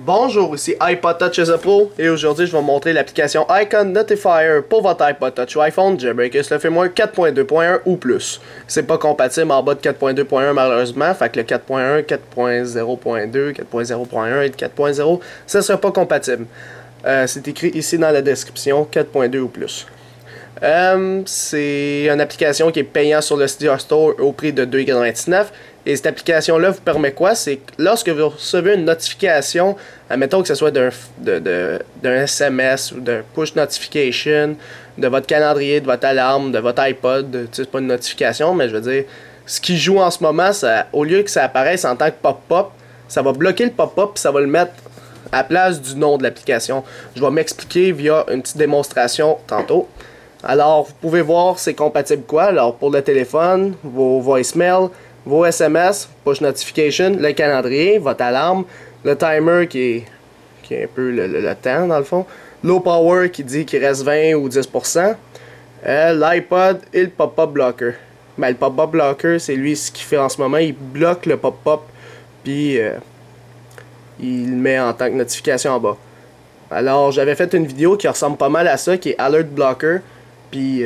Bonjour, ici iPod Touch as a Pro et aujourd'hui je vais vous montrer l'application Icon Notifier pour votre iPod Touch ou iPhone jailbreaker le firmware 4.2.1 ou plus. C'est pas compatible en bas de 4.2.1 malheureusement, fait que le 4.1, 4.0.2, 4.0.1 et 4.0, ça sera pas compatible. C'est écrit ici dans la description 4.2 ou plus. C'est une application qui est payante sur le Cydia Store au prix de 2,99$. Et cette application-là vous permet quoi? C'est que lorsque vous recevez une notification, admettons que ce soit d'un SMS ou d'un push notification, de votre calendrier, de votre alarme, de votre iPod, c'est pas une notification, mais je veux dire, ce qui joue en ce moment, ça, au lieu que ça apparaisse en tant que pop-up, ça va bloquer le pop-up et ça va le mettre à la place du nom de l'application. Je vais m'expliquer via une petite démonstration tantôt. Alors, vous pouvez voir c'est compatible quoi. Alors, pour le téléphone, vos voicemails, vos SMS, push notification, le calendrier, votre alarme, le timer qui est un peu le temps dans le fond, low power qui dit qu'il reste 20 ou 10%, l'iPod et le pop-up blocker. Ben, le pop-up blocker, c'est lui ce qu'il fait en ce moment, il bloque le pop-up puis il le met en tant que notification en bas. Alors, j'avais fait une vidéo qui ressemble pas mal à ça, qui est Alert Blocker, puis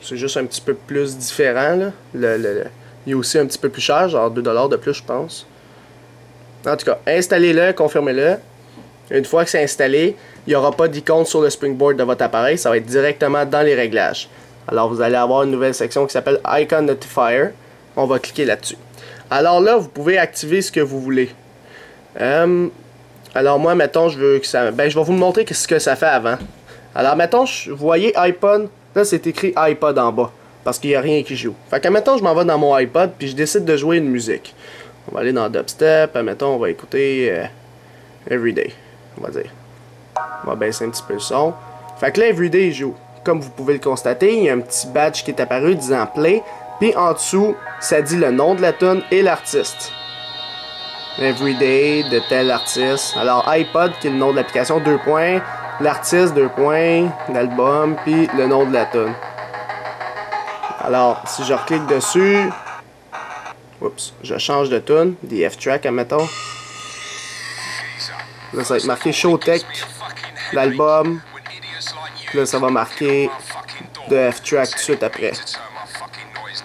c'est juste un petit peu plus différent, là. Il est aussi un petit peu plus cher, genre 2$ de plus, je pense. En tout cas, installez-le, confirmez-le. Une fois que c'est installé, il n'y aura pas d'icône sur le springboard de votre appareil, ça va être directement dans les réglages. Alors, vous allez avoir une nouvelle section qui s'appelle Icon Notifier. On va cliquer là-dessus. Alors là, vous pouvez activer ce que vous voulez. Alors moi, mettons, je veux que ça... Ben, je vais vous montrer ce que ça fait avant. Alors, mettons, vous voyez iPod, là, c'est écrit iPod en bas. Parce qu'il n'y a rien qui joue. Fait que, admettons, je m'en vais dans mon iPod, puis je décide de jouer une musique. On va aller dans Dubstep, admettons, on va écouter Everyday, on va dire. On va baisser un petit peu le son. Fait que là, Everyday, il joue. Comme vous pouvez le constater, il y a un petit badge qui est apparu disant Play, puis en dessous, ça dit le nom de la tune et l'artiste. Everyday, de tel artiste. Alors, iPod, qui est le nom de l'application, 2 points, l'artiste, 2 points, l'album, puis le nom de la tune. Alors, si je reclique dessus, oups, je change de tune, des F-Track, admettons. Là, ça va être marqué Showtech, l'album. Là, ça va marquer de F-Track tout de suite après.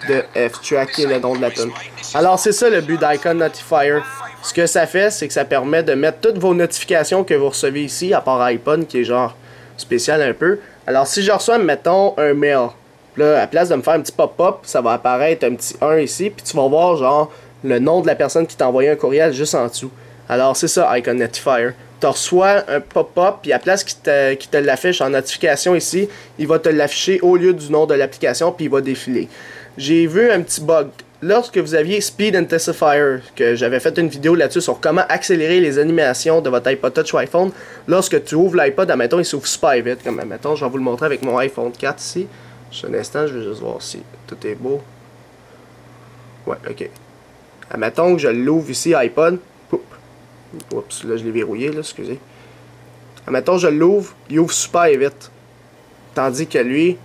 De F-Track qui est le nom de la tune. Alors, c'est ça le but d'Icon Notifier. Ce que ça fait, c'est que ça permet de mettre toutes vos notifications que vous recevez ici, à part iPod, qui est genre spécial un peu. Alors, si je reçois, mettons, un mail. Là, à la place de me faire un petit pop-up, ça va apparaître un petit 1 ici, puis tu vas voir genre le nom de la personne qui t'a envoyé un courriel juste en dessous. Alors c'est ça Icon Notifier. Tu reçois un pop-up, puis à la place qu'il te l'affiche en notification ici, il va te l'afficher au lieu du nom de l'application, puis il va défiler. J'ai vu un petit bug. Lorsque vous aviez Speed Intensifier, que j'avais fait une vidéo là-dessus sur comment accélérer les animations de votre iPod Touch ou iPhone, lorsque tu ouvres l'iPod, admettons, il s'ouvre super vite. Comme admettons, je vais vous le montrer avec mon iPhone 4 ici. Juste un instant, je vais juste voir si tout est beau. Ouais, ok. Admettons que je l'ouvre ici, iPod. Oups, là je l'ai verrouillé, là, excusez. Admettons que je l'ouvre, il ouvre super vite. Tandis que lui,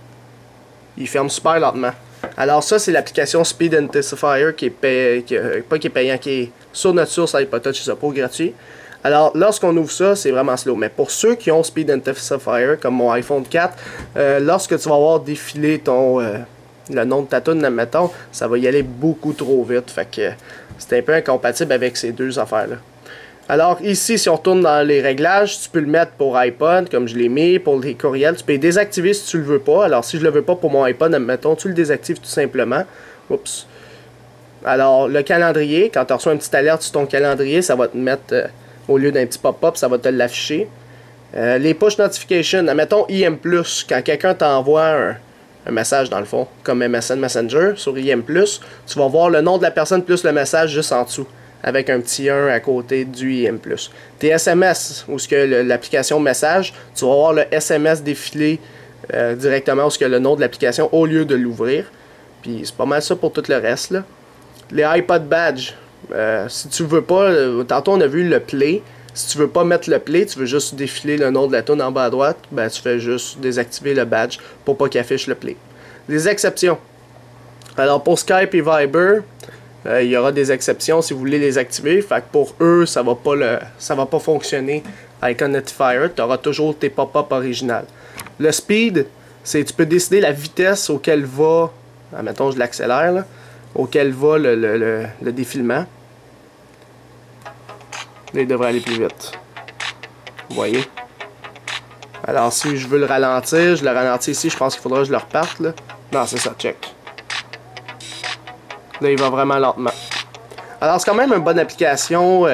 il ferme super lentement. Alors ça, c'est l'application Speed Intensifier qui est payant, qui est sur notre source iPod Touch, c'est pas gratuit. Alors, lorsqu'on ouvre ça, c'est vraiment slow. Mais pour ceux qui ont Speed Intensifier, comme mon iPhone 4, lorsque tu vas voir défiler le nom de ta tune, admettons, ça va y aller beaucoup trop vite. Fait que c'est un peu incompatible avec ces deux affaires-là. Alors, ici, si on retourne dans les réglages, tu peux le mettre pour iPod, comme je l'ai mis, pour les courriels. Tu peux les désactiver si tu le veux pas. Alors, si je le veux pas pour mon iPod, admettons, tu le désactives tout simplement. Oups. Alors, le calendrier, quand tu reçois une petite alerte sur ton calendrier, ça va te mettre... au lieu d'un petit pop-up, ça va te l'afficher. Les push notifications, admettons IM+, quand quelqu'un t'envoie un message dans le fond, comme MSN Messenger sur IM+, tu vas voir le nom de la personne plus le message juste en dessous, avec un petit 1 à côté du IM+. Tes SMS, où ce que l'application message, tu vas voir le SMS défiler directement où ce que le nom de l'application au lieu de l'ouvrir. Puis c'est pas mal ça pour tout le reste, là. Les iPod Badge. Si tu veux pas, tantôt on a vu le play. Si tu veux pas mettre le play, tu veux juste défiler le nom de la tune en bas à droite, ben tu fais juste désactiver le badge pour pas qu'il affiche le play. Les exceptions. Alors pour Skype et Viber, Il y aura des exceptions si vous voulez les activer. Fait que pour eux, ça va pas fonctionner avec un Notifier. Tu auras toujours tes pop-up originales. Le speed, c'est tu peux décider la vitesse auquel va, admettons je l'accélère, là, auquel va le défilement. Là, il devrait aller plus vite. Vous voyez? Alors si je veux le ralentir, je le ralentis ici, je pense qu'il faudra que je le reparte. Là. Non, c'est ça, check. Là, il va vraiment lentement. Alors, c'est quand même une bonne application,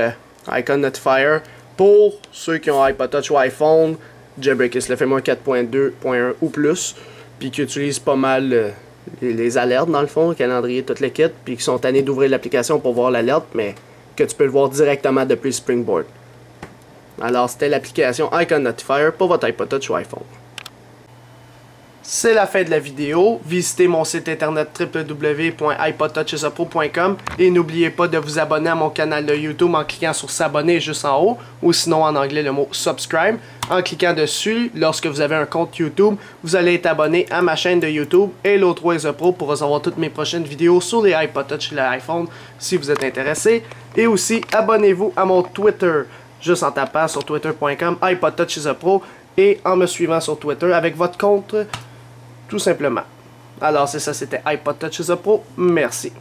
Icon Notifier, pour ceux qui ont iPod Touch ou iPhone, jailbreaker le FMO 4.2.1 ou plus, puis qui utilisent pas mal les alertes, dans le fond, le calendrier, toute l'équipe, puis qui sont tannés d'ouvrir l'application pour voir l'alerte, mais que tu peux le voir directement depuis Springboard. Alors, c'était l'application Icon Notifier pour votre iPod Touch ou iPhone. C'est la fin de la vidéo. Visitez mon site internet www.ipodtouchisapro.com et n'oubliez pas de vous abonner à mon canal de YouTube en cliquant sur s'abonner juste en haut ou sinon en anglais le mot subscribe. En cliquant dessus, lorsque vous avez un compte YouTube, vous allez être abonné à ma chaîne de YouTube Hello 3 Pro pour recevoir toutes mes prochaines vidéos sur les iPod Touch et l'iPhone si vous êtes intéressé. Et aussi, abonnez-vous à mon Twitter juste en tapant sur twitter.com ipodtouchisapro et en me suivant sur Twitter avec votre compte tout simplement. Alors c'est ça, c'était iPod Touch Pro. Merci.